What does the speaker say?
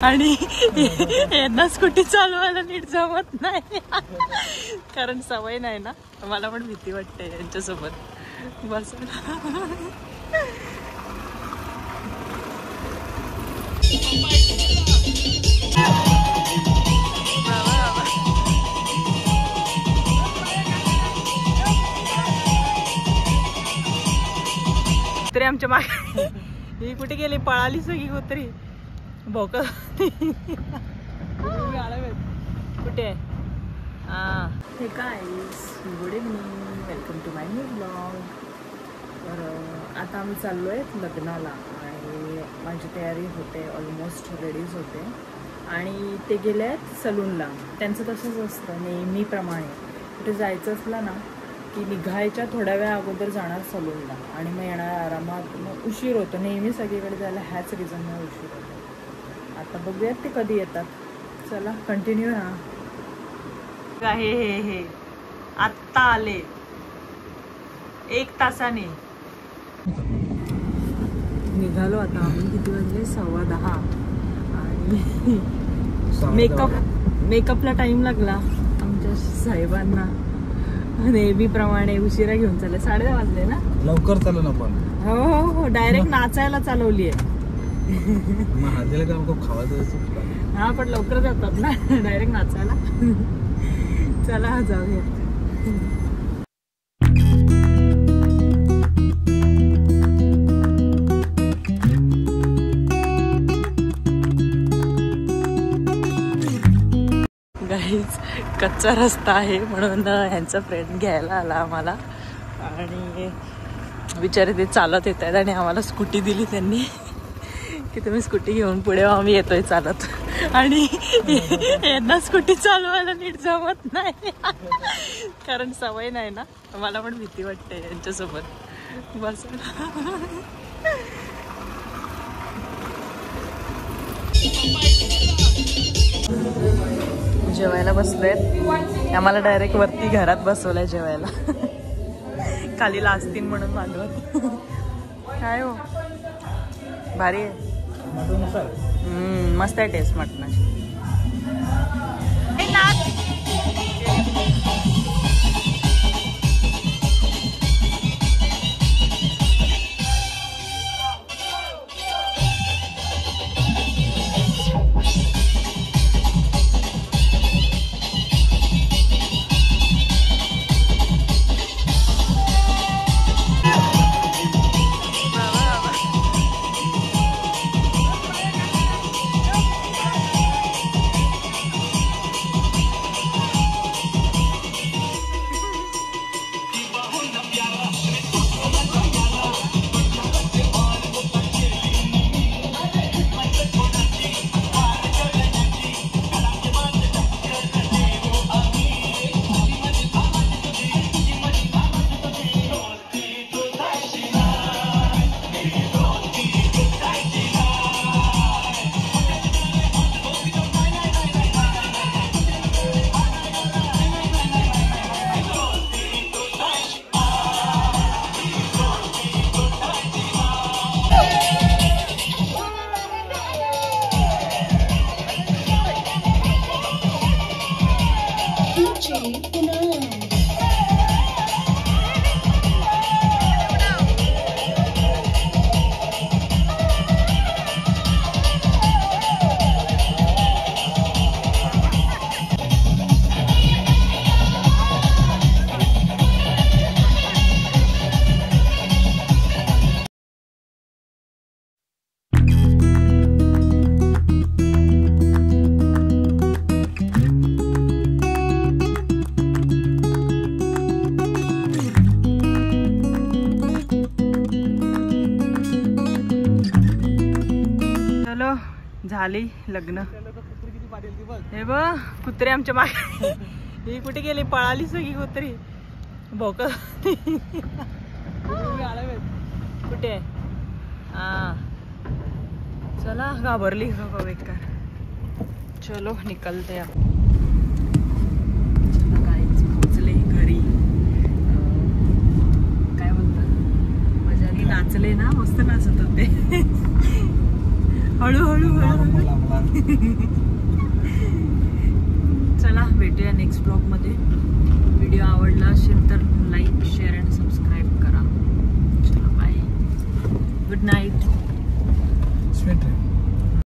आणि यांना स्कूटी चालवायला नीट जमत नाही कारण सवय नाही ना. मला पण भीती वाटते यांच्यासोबत बस. कुत्री आमच्या मागे ही कुठे गेली, पळाली सगळी कुत्री भोक कुठे आहे. हे काय, good evening, welcome to my new blog. तर आता आम्ही चाललो आहे लग्नाला आणि माझी तयारी होते, ऑलमोस्ट रेडीज होते आणि ते गेले आहेत सलूनला. त्यांचं तसंच असतं नेहमीप्रमाणे, कुठे जायचं असलं ना की निघायच्या थोड्या वेळा अगोदर जाणार सलूनला आणि मग येणार आरामात. मग उशीर होतो नेहमी सगळीकडे जायला, ह्याच रिझनमुळे उशीर होतो. आता बघूयात ते कधी येतात. चला कंटिन्यू राहा. हे आत्ता आले 1 तासाने. निघालो आता आम्ही, किती वाजले, 10:15 आणि मेकअपला टाइम लागला आमच्या साहेबांना. नेहमीप्रमाणे उशिरा घेऊन चालले. 10:30 वाजले ना. लवकर चालू ना पण. हो, डायरेक्ट नाचायला चालवली आहे. हा पण लवकर जातात ना डायरेक्ट नाचायला. चला जाऊया. गाईज कच्चा रस्ता आहे म्हणून ह्यांचा फ्रेंड घ्यायला आला आम्हाला आणि बिचारे ते चालत येत आहेत आणि आम्हाला स्कूटी दिली त्यांनी की तुम्ही स्कूटी घेऊन पुढे, आम्ही येतोय चालत. आणि यांना स्कूटी चालवायला नीट जमत नाही कारण सवय नाही ना. मला पण भीती वाटते यांच्यासोबत बस. जेवायला बसलेत, आम्हाला डायरेक्ट वरती घरात बसवलंय जेवायला. खाली लाजतील म्हणून मागवत. काय हो, भारी आहे. मस्त आहे टेस्ट मटणाची. झाली लग्न. हे बघ कुत्री आमच्या मागे, ही कुठे गेली, पळाली सगळी कुत्री भोक कुठे आहे. चला घाबरली बेकार. चलो निकलते आपण. पोचले घरी. काय बोलतात, मजाने नाचले ना, मस्त नाचत होते. हळूहळू चला भेटूया नेक्स्ट ब्लॉग मध्ये. व्हिडिओ आवडला असेल तर लाईक शेअर अँड सबस्क्राईब करा. चला बाय, गुड नाईट.